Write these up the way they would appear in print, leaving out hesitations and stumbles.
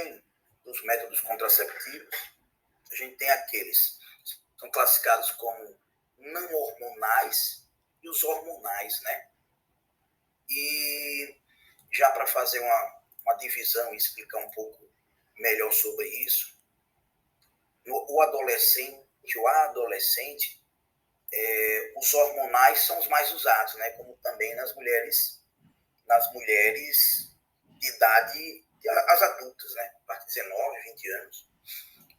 tem dos métodos contraceptivos, a gente tem aqueles que são classificados como não hormonais e os hormonais, né? E já para fazer uma divisão e explicar um pouco melhor sobre isso, o adolescente ou a adolescente, os hormonais são os mais usados, né? Como também nas mulheres de idade, as adultas, né? A partir de 19, 20 anos.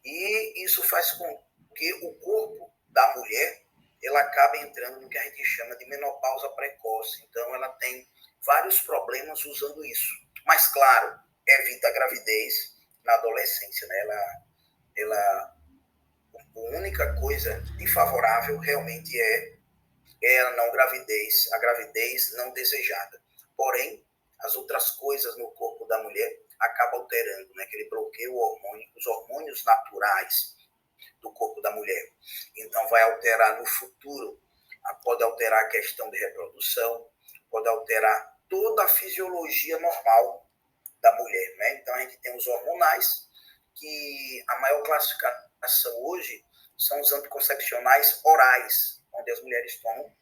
E isso faz com que o corpo da mulher ela acaba entrando no que a gente chama de menopausa precoce. Então, ela tem vários problemas usando isso. Mas, claro, evita a gravidez na adolescência, né? A única coisa desfavorável realmente é a gravidez não desejada. Porém, as outras coisas no corpo da mulher acabam alterando, né? Que ele bloqueia os hormônios naturais do corpo da mulher. Então, vai alterar no futuro, pode alterar a questão de reprodução, pode alterar toda a fisiologia normal da mulher, né? Então, a gente tem os hormonais, que a maior classificação hoje são os anticoncepcionais orais, onde as mulheres tomam,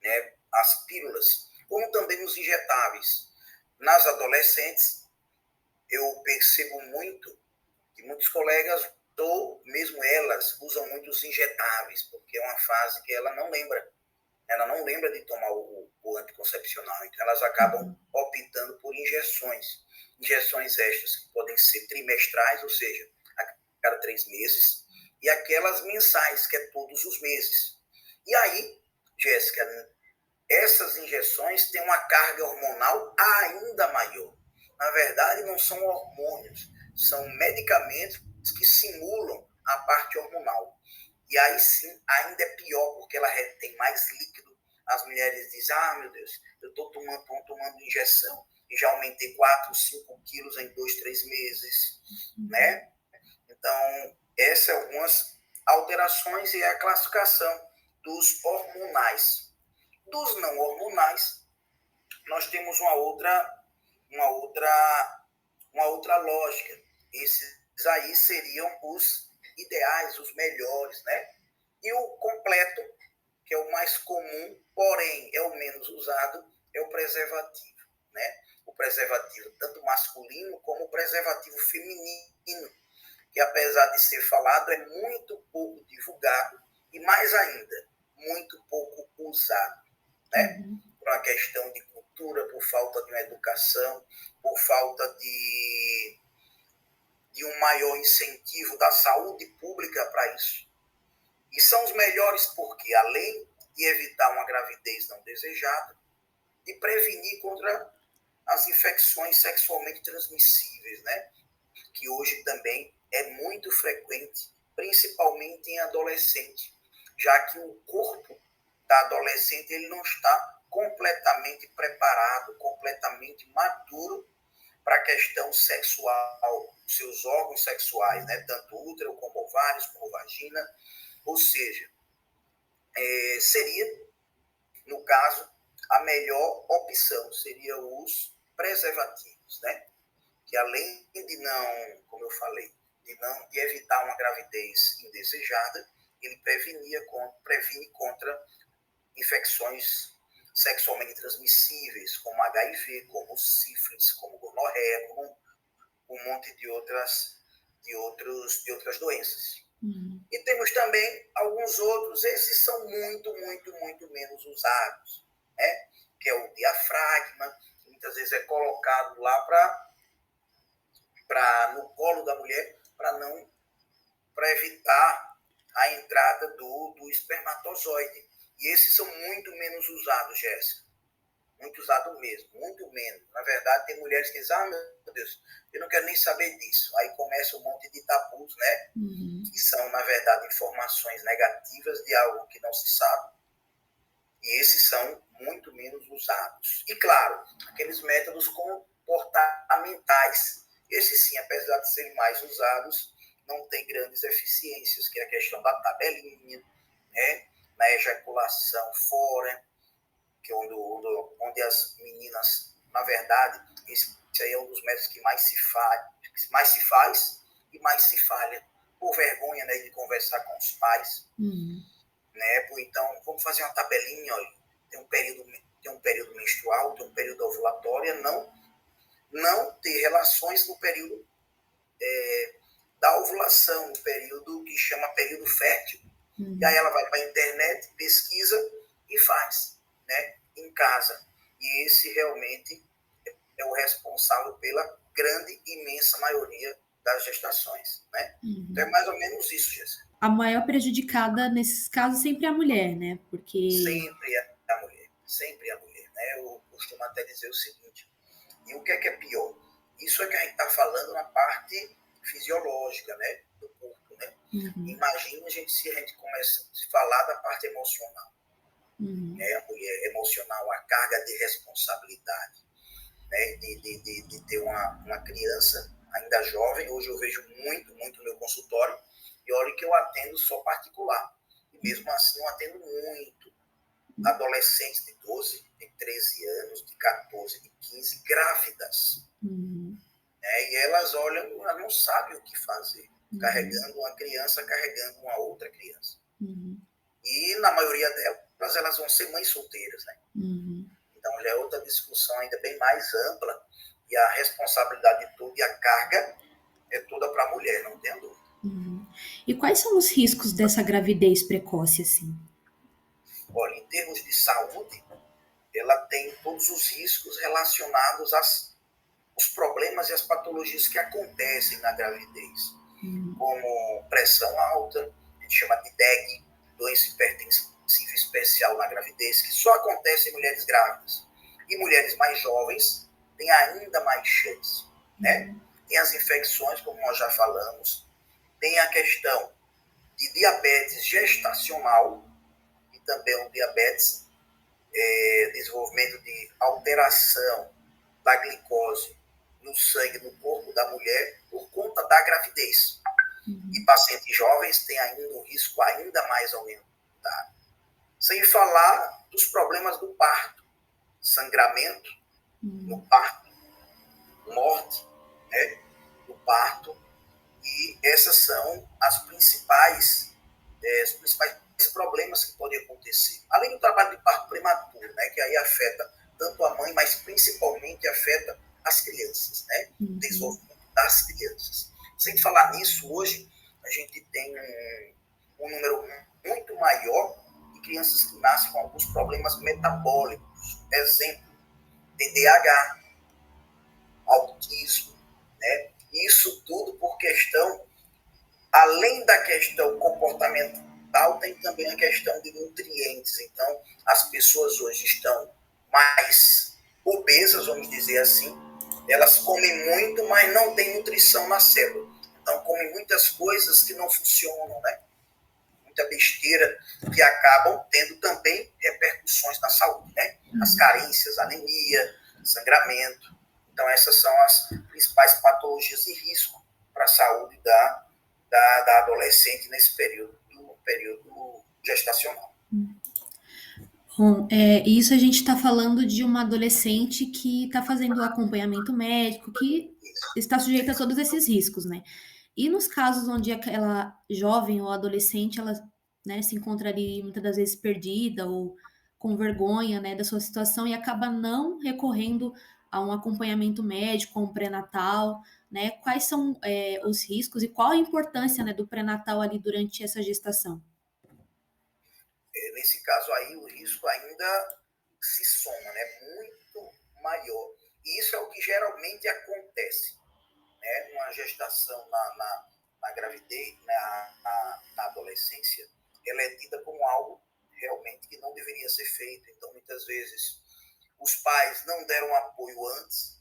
né, as pílulas, como também os injetáveis. Nas adolescentes, eu percebo muito que muitos colegas, ou mesmo elas, usam muito os injetáveis, porque é uma fase que ela não lembra de tomar o anticoncepcional, então elas acabam optando por injeções extras, que podem ser trimestrais, ou seja, a cada 3 meses, e aquelas mensais, que é todos os meses. E aí, Jéssica, essas injeções têm uma carga hormonal ainda maior. Na verdade, não são hormônios, são medicamentos que simulam a parte hormonal. E aí sim, ainda é pior, porque ela retém mais líquido. As mulheres dizem, meu Deus, eu estou tomando injeção e já aumentei 4, 5 quilos em 2, 3 meses, né? Então, essas são algumas alterações e a classificação dos hormonais. Dos não hormonais, nós temos uma outra lógica. Esses aí seriam os ideais, os melhores, né? E o completo, que é o mais comum, porém é o menos usado, é o preservativo, né? O preservativo tanto masculino como o preservativo feminino, que apesar de ser falado, é muito pouco divulgado e, mais ainda, muito pouco usado, né? Por uma questão de cultura, por falta de uma educação, por falta de um maior incentivo da saúde pública para isso. E são os melhores porque, além de evitar uma gravidez não desejada, de prevenir contra as infecções sexualmente transmissíveis, né? Que hoje também é muito frequente, principalmente em adolescente, já que o corpo da adolescente ele não está completamente preparado, completamente maduro para a questão sexual, seus órgãos sexuais, né? Tanto útero como ovários, como vagina, ou seja, seria, no caso, a melhor opção seria os preservativos, né? Que além de não, como eu falei, de evitar uma gravidez indesejada, ele previne contra infecções sexualmente transmissíveis, como HIV, como sífilis, como gonorreia, como um monte de outras doenças. E temos também alguns outros, esses são muito, muito, muito menos usados, né? Que é o diafragma, que muitas vezes é colocado lá no colo da mulher para evitar a entrada do espermatozoide. E esses são muito menos usados, Jéssica. Muito usado mesmo, muito menos. Na verdade, tem mulheres que dizem, meu Deus, eu não quero nem saber disso. Aí começa um monte de tabus, né? Que são, na verdade, informações negativas de algo que não se sabe. E esses são muito menos usados. E, claro, aqueles métodos comportamentais. Esses, sim, apesar de serem mais usados, não têm grandes eficiências, que é a questão da tabelinha, né? Na ejaculação fora, que onde as meninas, na verdade, aí é um dos métodos que mais se faz e mais se falha, por vergonha, né, de conversar com os pais. Né? Então, vamos fazer uma tabelinha, olha, tem um período menstrual, tem um período ovulatório, não ter relações no período da ovulação, no período que chama período fértil. E aí ela vai para a internet, pesquisa e faz, né, em casa. E esse realmente é o responsável pela grande, imensa maioria das gestações, né? Então é mais ou menos isso, Jéssica. A maior prejudicada nesses casos sempre é a mulher, né? Porque sempre é a mulher, né? Eu costumo até dizer o seguinte, e o que é pior? Isso é que a gente está falando na parte fisiológica, né, do corpo, né? Imagina se a gente começa a falar da parte emocional, né? A mulher emocional, a carga de responsabilidade, né? De ter uma criança ainda jovem. Hoje eu vejo muito no meu consultório, e olha que eu atendo só particular, e mesmo assim eu atendo muito adolescentes de 12, de 13 anos, de 14, de 15, grávidas. Né? E elas olham, elas não sabem o que fazer, carregando uma criança, carregando uma outra criança. E na maioria delas, elas vão ser mães solteiras, né? Então já é outra discussão ainda bem mais ampla, e a responsabilidade de tudo e a carga é toda para a mulher, não tenha dúvida. E quais são os riscos dessa gravidez precoce, assim? Olha, em termos de saúde, ela tem todos os riscos relacionados aos problemas e às patologias que acontecem na gravidez, como pressão alta, a gente chama de DEG, doença hipertensiva especial na gravidez, que só acontece em mulheres grávidas. E mulheres mais jovens têm ainda mais chance, né? Tem as infecções, como nós já falamos, tem a questão de diabetes gestacional e também o diabetes, desenvolvimento de alteração da glicose no sangue, no corpo da mulher, por conta da gravidez. E pacientes jovens têm ainda um risco ainda mais aumentado. Sem falar dos problemas do parto, sangramento no parto, morte, né, no parto. E essas são os principais problemas que podem acontecer. Além do trabalho de parto prematuro, né, que aí afeta tanto a mãe, mas principalmente afeta as crianças, né, o desenvolvimento das crianças. Sem falar nisso, hoje a gente tem um número muito maior de crianças que nascem com alguns problemas metabólicos. Exemplo, TDAH, autismo, né? Isso tudo por questão, além da questão comportamental, tem também a questão de nutrientes. Então, as pessoas hoje estão mais obesas, vamos dizer assim. Elas comem muito, mas não tem nutrição na célula. Então, comem muitas coisas que não funcionam, né? Muita besteira, que acabam tendo também repercussões na saúde, né? As carências, anemia, sangramento. Então, essas são as principais patologias de risco para a saúde da adolescente nesse período gestacional. Bom, isso a gente está falando de uma adolescente que está fazendo o acompanhamento médico, que está sujeita a todos esses riscos, né? E nos casos onde aquela jovem ou adolescente, ela, né, se encontra ali muitas das vezes perdida ou com vergonha, né, da sua situação e acaba não recorrendo a um acompanhamento médico, a um pré-natal, né? Quais são os riscos e qual a importância, né, do pré-natal ali durante essa gestação? Nesse caso aí, o risco ainda se soma, né? Muito maior. E isso é o que geralmente acontece, né? Uma gestação na gravidez, na adolescência, ela é tida como algo realmente que não deveria ser feito. Então, muitas vezes, os pais não deram apoio antes,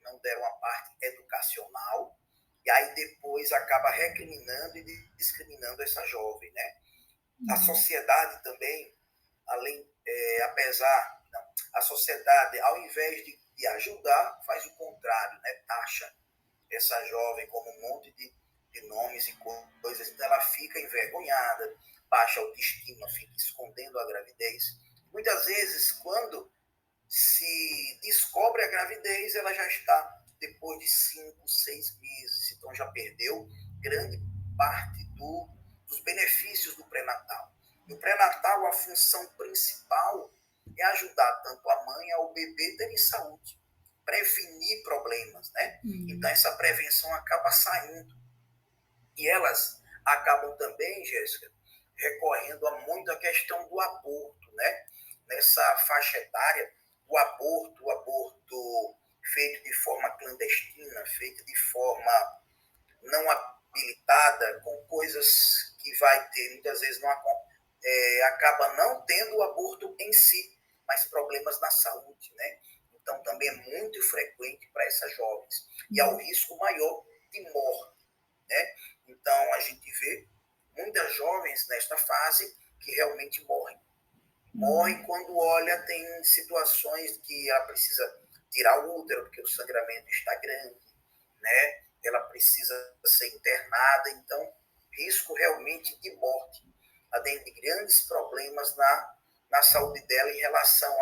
não deram a parte educacional, e aí depois acaba recriminando e discriminando essa jovem, né? A sociedade também, a sociedade, ao invés de ajudar, faz o contrário, né? Taxa essa jovem como um monte de nomes e coisas, então ela fica envergonhada, baixa autoestima, fica escondendo a gravidez. Muitas vezes, quando se descobre a gravidez, ela já está depois de 5, 6 meses. Então, já perdeu grande parte dos benefícios do pré-natal. E o pré-natal, a função principal é ajudar tanto a mãe ao bebê terem saúde, prevenir problemas, né? Então, essa prevenção acaba saindo. E elas acabam também, Jéssica, recorrendo a muito a questão do aborto, né? Nessa faixa etária, o aborto feito de forma clandestina, feito de forma não habilitada, com coisas que vai ter, muitas vezes não acaba não tendo o aborto em si, mas problemas na saúde, né? Então, também é muito frequente para essas jovens. E há o risco maior de morte, né? Então, a gente vê muitas jovens nesta fase que realmente morrem. Morrem quando olha, tem situações que ela precisa tirar o útero, porque o sangramento está grande, né? Ela precisa ser internada, então, risco realmente de morte. Além de grandes problemas na saúde dela em relação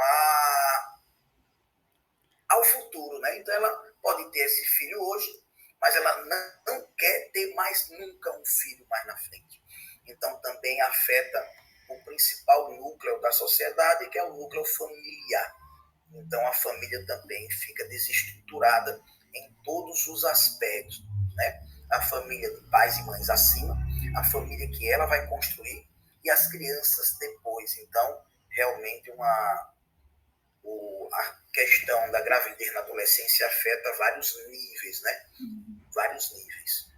ao futuro, né? Então, ela pode ter esse filho hoje, mas ela não quer ter mais nunca um filho mais na frente. Então, também afeta o principal núcleo da sociedade, que é o núcleo familiar. Então, a família também fica desestruturada em todos os aspectos, né? A família de pais e mães acima, a família que ela vai construir e as crianças depois. Então, realmente a questão da gravidez na adolescência afeta vários níveis, né? Vários níveis.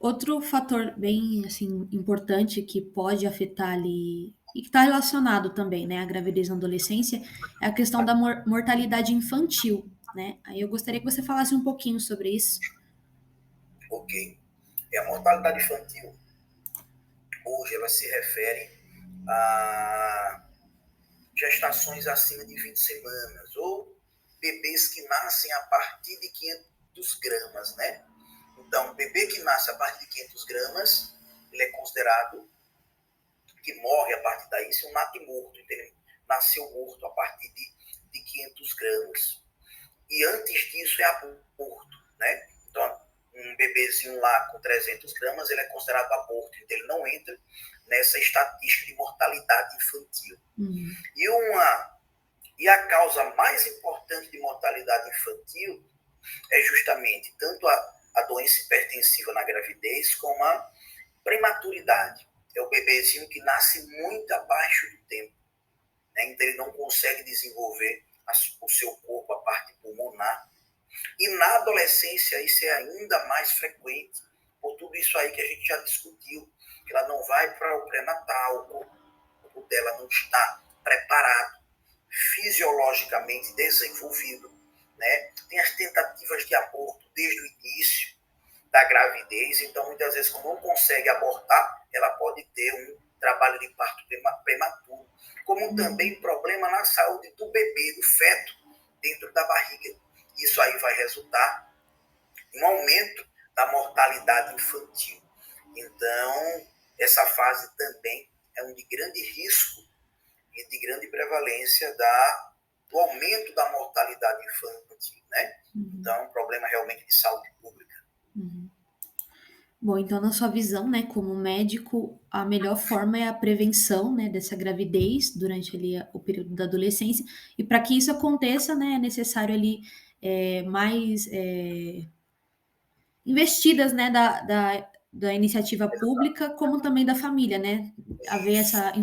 Outro fator bem assim importante que pode afetar ali e que está relacionado também, né, à gravidez na adolescência é a questão da mortalidade infantil, né? Aí eu gostaria que você falasse um pouquinho sobre isso. Ok. A mortalidade infantil, hoje, ela se refere a gestações acima de 20 semanas ou bebês que nascem a partir de 500 gramas, né? Então, o bebê que nasce a partir de 500 gramas, ele é considerado que morre a partir daí, se um natimorto, entendeu? Nasceu morto a partir de 500 gramas. E antes disso é aborto, né? Então, um bebezinho lá com 300 gramas, ele é considerado aborto, então ele não entra nessa estatística de mortalidade infantil. E a causa mais importante de mortalidade infantil é justamente tanto a doença hipertensiva na gravidez como a prematuridade. É o bebezinho que nasce muito abaixo do tempo, né? Então ele não consegue desenvolver o seu corpo, a parte pulmonar. E na adolescência isso é ainda mais frequente, por tudo isso aí que a gente já discutiu, que ela não vai para o pré-natal, o corpo dela não está preparado, fisiologicamente desenvolvido, né? Tem as tentativas de aborto desde o início da gravidez, então muitas vezes quando não consegue abortar, ela pode ter um trabalho de parto prematuro, como também problema na saúde do bebê, do feto, dentro da barriga. Isso aí vai resultar em um aumento da mortalidade infantil. Então, essa fase também é um de grande risco e de grande prevalência do aumento da mortalidade infantil, né? Então, é um problema realmente de saúde pública. Bom, então, na sua visão, né, como médico, a melhor forma é a prevenção, né, dessa gravidez durante ali o período da adolescência. E para que isso aconteça, né, é necessário ali mais investidas, né, da iniciativa pública, como também da família, né? Haver essa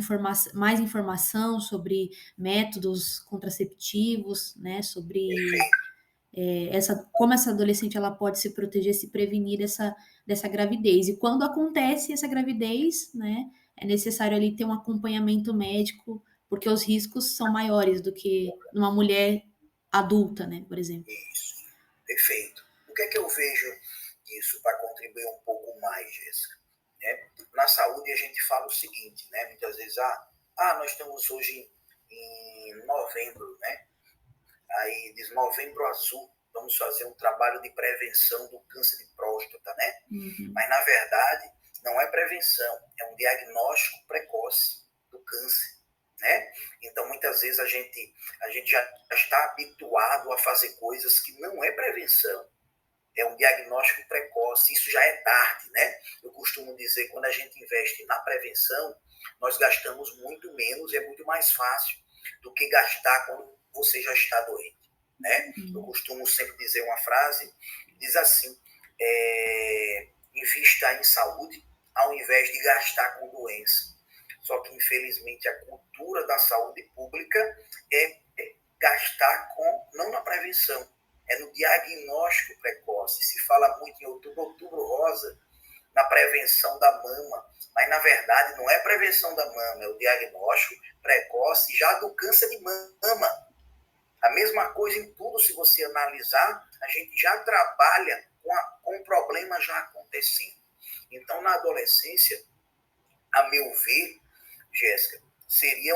mais informação sobre métodos contraceptivos, né, sobre como essa adolescente ela pode se proteger, se prevenir dessa gravidez. E quando acontece essa gravidez, né, é necessário ali ter um acompanhamento médico, porque os riscos são maiores do que numa mulher adulta, né, por exemplo. Isso, perfeito. O que é que eu vejo disso para contribuir um pouco mais, Jéssica? Né? Na saúde a gente fala o seguinte, né? Muitas vezes, nós estamos hoje em novembro, né? Aí diz novembro azul, vamos fazer um trabalho de prevenção do câncer de próstata, né? Mas na verdade não é prevenção, é um diagnóstico precoce do câncer, né? Então muitas vezes a gente gente já está habituado a fazer coisas que não é prevenção. É um diagnóstico precoce, isso já é tarde, né? Eu costumo dizer, quando a gente investe na prevenção, nós gastamos muito menos e é muito mais fácil do que gastar quando você já está doente, né? Eu costumo sempre dizer uma frase, que diz assim, invista em saúde ao invés de gastar com doença. Só que, infelizmente, a cultura da saúde pública é gastar não na prevenção, é no diagnóstico precoce. Se fala muito em outubro rosa, na prevenção da mama, mas na verdade não é prevenção da mama, é o diagnóstico precoce já do câncer de mama. A mesma coisa em tudo, se você analisar, a gente já trabalha com o problema já acontecendo. Então, na adolescência, a meu ver, Jéssica, seria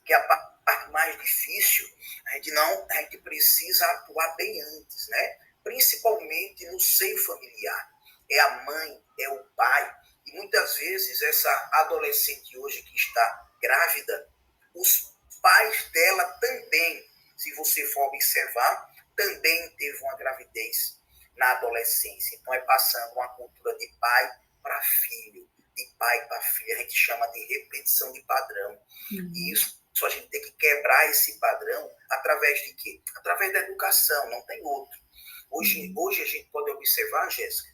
que a parte mais difícil, a gente precisa atuar bem antes, né? Principalmente no seio familiar. É a mãe, é o pai, e muitas vezes essa adolescente hoje que está grávida, os pais dela também, se você for observar, também teve uma gravidez na adolescência. Então é passando uma cultura de pai para filho, de pai para filho, a gente chama de repetição de padrão. E isso a gente tem que quebrar esse padrão através de quê? Através da educação, não tem outro. Hoje a gente pode observar, Jéssica,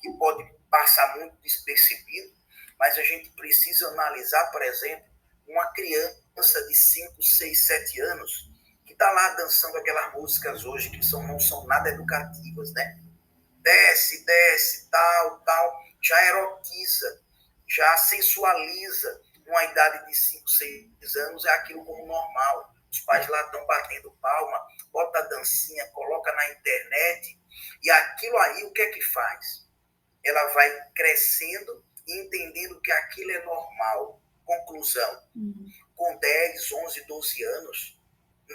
que pode passar muito despercebido, mas a gente precisa analisar, por exemplo, uma criança de 5, 6, 7 anos que está lá dançando aquelas músicas hoje que não são nada educativas, né? Desce, desce, tal, já erotiza, já sensualiza. Uma idade de 5, 6 anos é aquilo como normal. Os pais lá estão batendo palma, bota a dancinha, coloca na internet, e aquilo aí o que é que faz? Ela vai crescendo e entendendo que aquilo é normal. Conclusão, com 10, 11, 12 anos,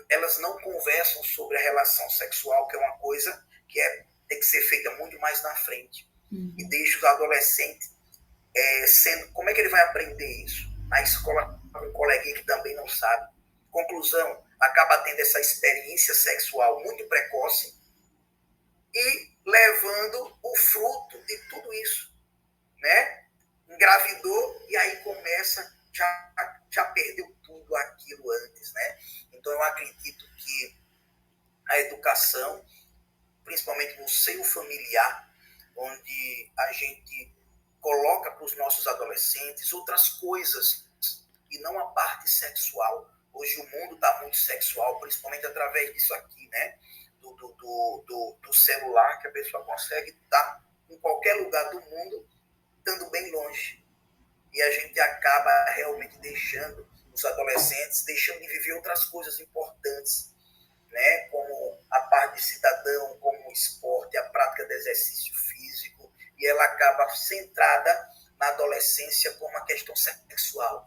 elas não conversam sobre a relação sexual, que é uma coisa que tem que ser feita muito mais na frente. E deixa os adolescentes sendo... Como é que ele vai aprender isso? Na escola, com um coleguinha que também não sabe. Conclusão, acaba tendo essa experiência sexual muito precoce e levando o fruto de tudo isso, né? Engravidou e aí começa, já perdeu tudo aquilo antes, né? Então eu acredito que a educação, principalmente no seio familiar, onde a gente coloca para os nossos adolescentes outras coisas e não a parte sexual. Hoje o mundo está muito sexual, principalmente através disso aqui, né? Do celular, que a pessoa consegue estar em qualquer lugar do mundo, estando bem longe. E a gente acaba realmente deixando os adolescentes, deixando de viver outras coisas importantes, né? Como a parte de cidadão, como o esporte, a prática de exercício físico, e ela acaba centrada na adolescência como uma questão sexual.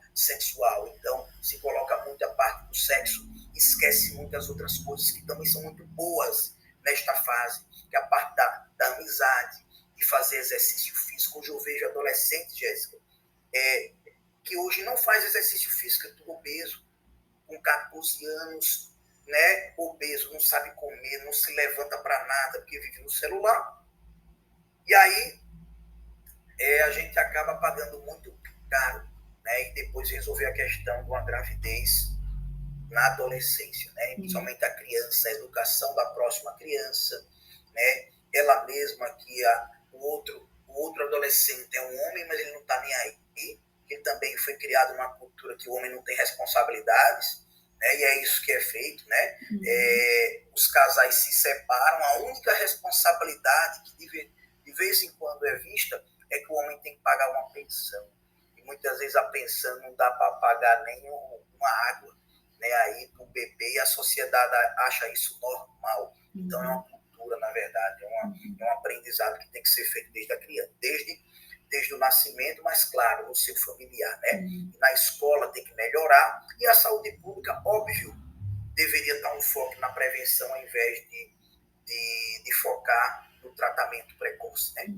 Então, se coloca muito a parte do sexo, esquece muitas outras coisas que também são muito boas nesta fase, que é a parte da amizade, de fazer exercício físico. Hoje eu vejo adolescentes, Jéssica, que hoje não faz exercício físico, é tudo obeso, com 14 anos, né, obeso, não sabe comer, não se levanta para nada, porque vive no celular. E aí a gente acaba pagando muito caro, né, e depois resolver a questão de uma gravidez na adolescência, né, principalmente a criança, a educação da próxima criança, né, ela mesma que o outro adolescente é um homem, mas ele não está nem aí, ele também foi criado numa cultura que o homem não tem responsabilidades, né, e é isso que é feito, né, os casais se separam, a única responsabilidade que de vez em quando é vista é que o homem tem que pagar uma pensão, e muitas vezes a pensão não dá para pagar nem uma água, né, aí para o bebê, e a sociedade acha isso normal. Então é uma cultura, na verdade, é um aprendizado que tem que ser feito desde a criança, desde o nascimento, mas claro, no seu familiar, né? Na escola tem que melhorar, e a saúde pública, óbvio, deveria estar um foco na prevenção ao invés de focar no tratamento precoce, né?